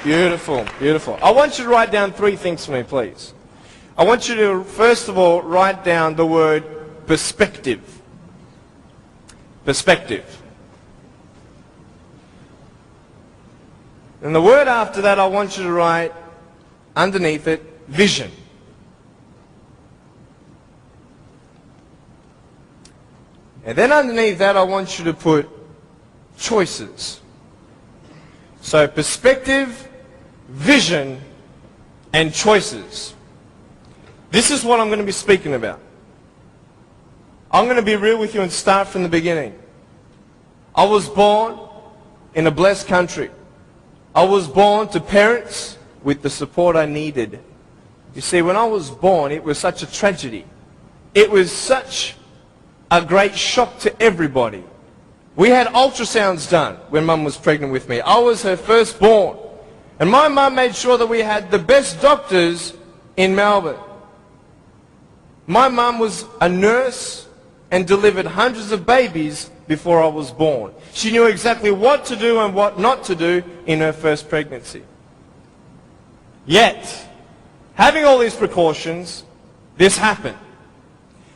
Beautiful, beautiful. I want you to write down 3 things for me, please. I want you to, first of all, write down the word perspective. Perspective. And the word after that, I want you to write underneath it, vision. And then underneath that, I want you to put choices. So perspective, vision, and choices. This is what I'm going to be speaking about. I'm going to be real with you and start from the beginning. I was born in a blessed country. I was born to parents with the support I needed. You see, when I was born, it was such a tragedy. It was such a great shock to everybody. We had ultrasounds done when Mum was pregnant with me. I was her firstborn. And my mum made sure that we had the best doctors in Melbourne. My mum was a nurse and delivered hundreds of babies before I was born. She knew exactly what to do and what not to do in her first pregnancy. Yet, having all these precautions, this happened.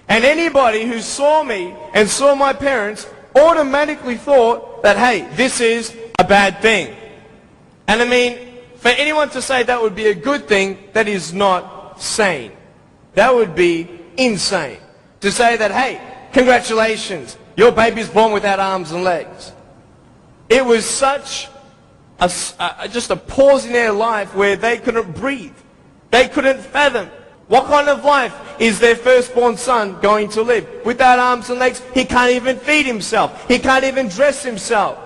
And anybody who saw me and saw my parents automatically thought that, hey, this is a bad thing. And I mean, for anyone to say that would be a good thing, that is not sane. That would be insane. To say that, hey, congratulations, your baby's born without arms and legs. It was such just a pause in their life where they couldn't breathe. They couldn't fathom. What kind of life is their firstborn son going to live? Without arms and legs, he can't even feed himself. He can't even dress himself.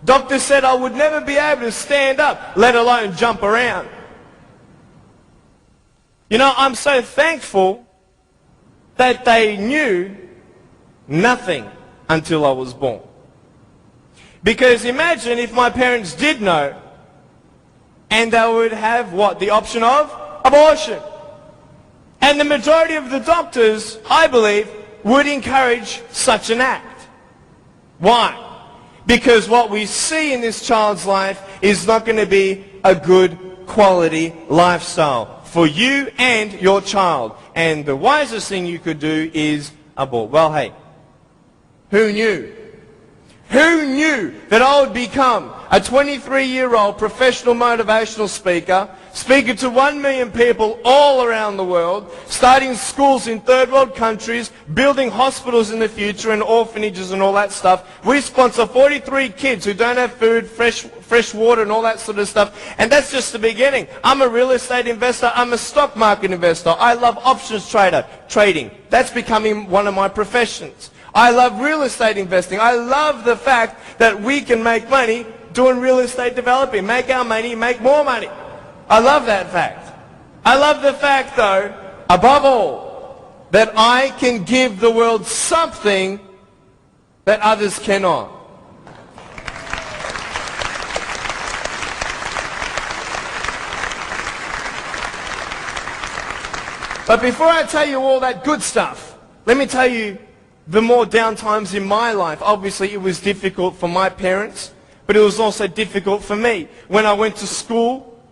Doctor said I would never be able to stand up, let alone jump around. You know, I'm so thankful that they knew nothing until I was born. Because imagine if my parents did know, and they would have what? The option of abortion. And the majority of the doctors, I believe, would encourage such an act. Why? Because what we see in this child's life is not going to be a good quality lifestyle for you and your child. And the wisest thing you could do is abort. Well, hey, who knew? Who knew that I would become a 23-year-old professional motivational speaker, speaking to 1 million people all around the world, starting schools in third world countries, building hospitals in the future and orphanages and all that stuff. We sponsor 43 kids who don't have food, fresh water and all that sort of stuff. And that's just the beginning. I'm a real estate investor. I'm a stock market investor. I love options trading. That's becoming one of my professions. I love real estate investing. I love the fact that we can make money doing real estate developing. Make our money, make more money. I love that fact. I love the fact, though, above all, that I can give the world something that others cannot. But before I tell you all that good stuff, let me tell you the more down times in my life. Obviously, it was difficult for my parents, but it was also difficult for me. When I went to school,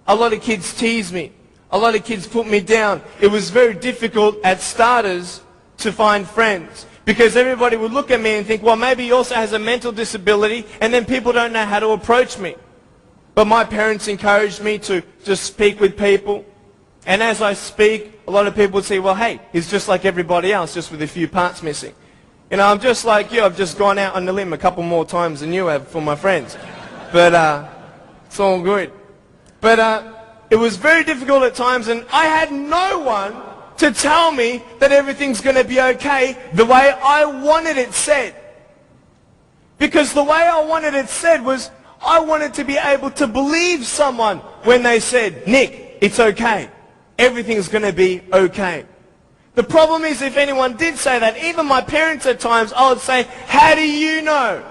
a lot of kids teased me. A lot of kids put me down. It was very difficult at starters to find friends, because everybody would look at me and think, well, maybe he also has a mental disability, and then people don't know how to approach me. But my parents encouraged me to just speak with people. And as I speak, a lot of people would say, well, hey, he's just like everybody else, just with a few parts missing. You know, I'm just like you. I've just gone out on the limb a couple more times than you have for my friends. But it's all good. But it was very difficult at times, and I had no one to tell me that everything's going to be okay the way I wanted it said. Because the way I wanted it said was, I wanted to be able to believe someone when they said, Nick, it's okay. Everything's going to be okay. The problem is, if anyone did say that, even my parents at times, I would say, how do you know?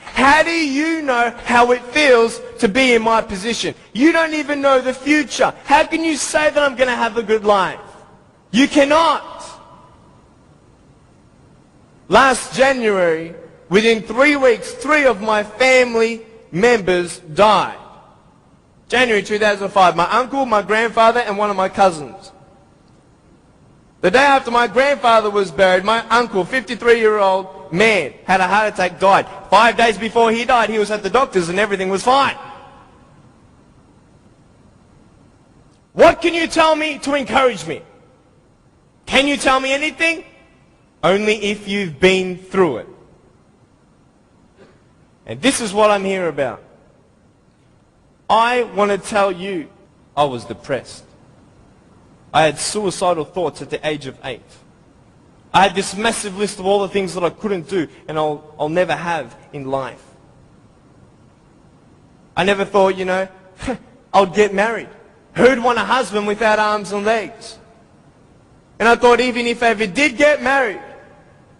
How do you know how it feels to be in my position? You don't even know the future. How can you say that I'm going to have a good life? You cannot. Last January, within 3 weeks, 3 of my family members died. January 2005. My uncle, my grandfather, and one of my cousins. The day after my grandfather was buried, my uncle, 53-year-old man, had a heart attack, died. 5 days before he died, he was at the doctor's and everything was fine. What can you tell me to encourage me? Can you tell me anything? Only if you've been through it. And this is what I'm here about. I want to tell you, I was depressed. I had suicidal thoughts at the age of 8. I had this massive list of all the things that I couldn't do and I'll never have in life. I never thought, I'll get married. Who'd want a husband without arms and legs? And I thought even if I ever did get married,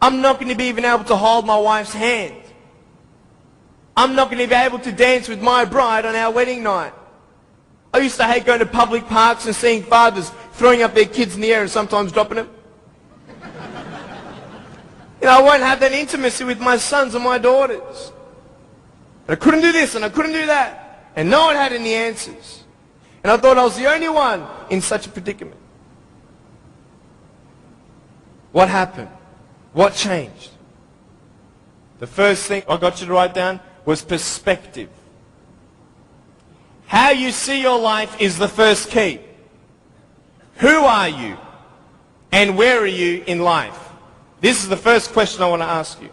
I'm not going to be even able to hold my wife's hand. I'm not going to be able to dance with my bride on our wedding night. I used to hate going to public parks and seeing fathers throwing up their kids in the air and sometimes dropping them. I won't have that intimacy with my sons and my daughters. And I couldn't do this and I couldn't do that. And no one had any answers. And I thought I was the only one in such a predicament. What happened? What changed? The first thing I got you to write down was perspective. How you see your life is the first key. Who are you? And where are you in life? This is the first question I want to ask you.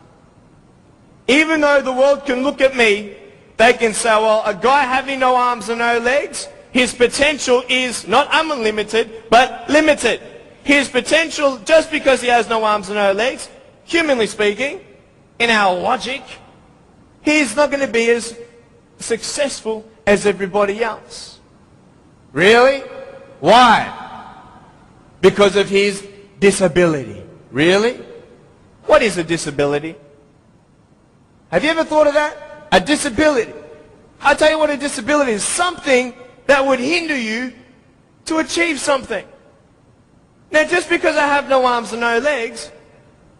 Even though the world can look at me, they can say, well, a guy having no arms and no legs, his potential is not unlimited, but limited. His potential, just because he has no arms and no legs, humanly speaking, in our logic, he's not going to be as successful as everybody else. Really? Why? Because of his disability. Really? What is a disability? Have you ever thought of that? A disability. I'll tell you what a disability is. Something that would hinder you to achieve something. Now, just because I have no arms and no legs,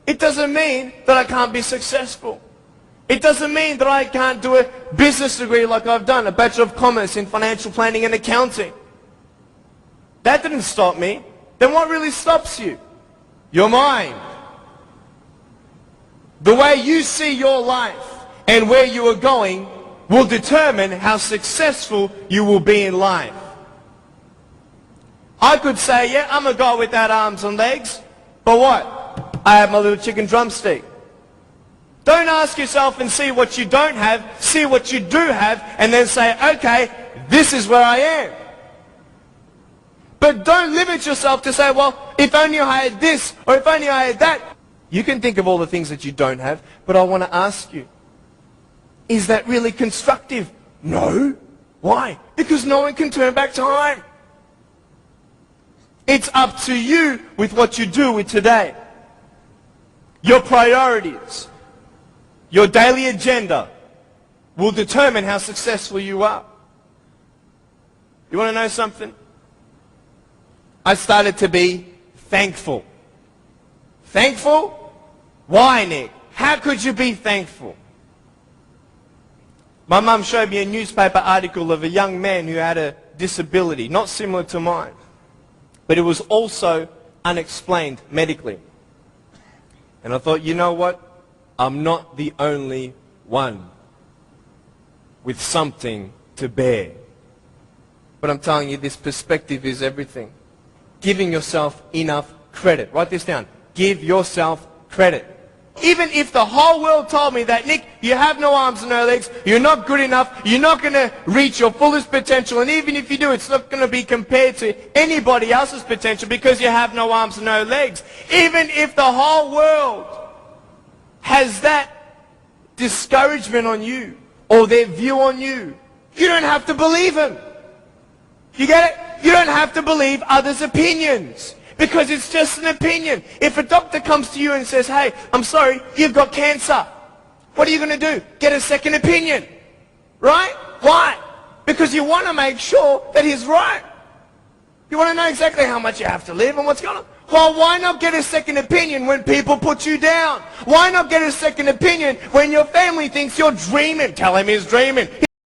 it doesn't mean that I can't be successful. It doesn't mean that I can't do a business degree like I've done, a Bachelor of Commerce in Financial Planning and Accounting. That didn't stop me. Then what really stops you? Your mind. The way you see your life and where you are going will determine how successful you will be in life. I could say, yeah, I'm a guy without arms and legs, but what? I have my little chicken drumstick. Don't ask yourself and see what you don't have, see what you do have, and then say, okay, this is where I am. But don't limit yourself to say, well, if only I had this, or if only I had that. You can think of all the things that you don't have, but I want to ask you, is that really constructive? No. Why? Because no one can turn back time. It's up to you with what you do with today. Your priorities, your daily agenda will determine how successful you are. You want to know something? I started to be thankful. Thankful? Why, Nick? How could you be thankful? My mum showed me a newspaper article of a young man who had a disability, not similar to mine, but it was also unexplained medically. And I thought, you know what? I'm not the only one with something to bear. But I'm telling you, this perspective is everything. Giving yourself enough credit. Write this down. Give yourself credit. Even if the whole world told me that, Nick, you have no arms and no legs, you're not good enough, you're not going to reach your fullest potential, and even if you do, it's not going to be compared to anybody else's potential because you have no arms and no legs. Even if the whole world has that discouragement on you or their view on you, you don't have to believe them. You get it? You don't have to believe others' opinions. Because it's just an opinion. If a doctor comes to you and says, hey, I'm sorry, you've got cancer. What are you going to do? Get a second opinion. Right? Why? Because you want to make sure that he's right. You want to know exactly how much you have to live and what's going on. Well, why not get a second opinion when people put you down? Why not get a second opinion when your family thinks you're dreaming? Tell him he's dreaming.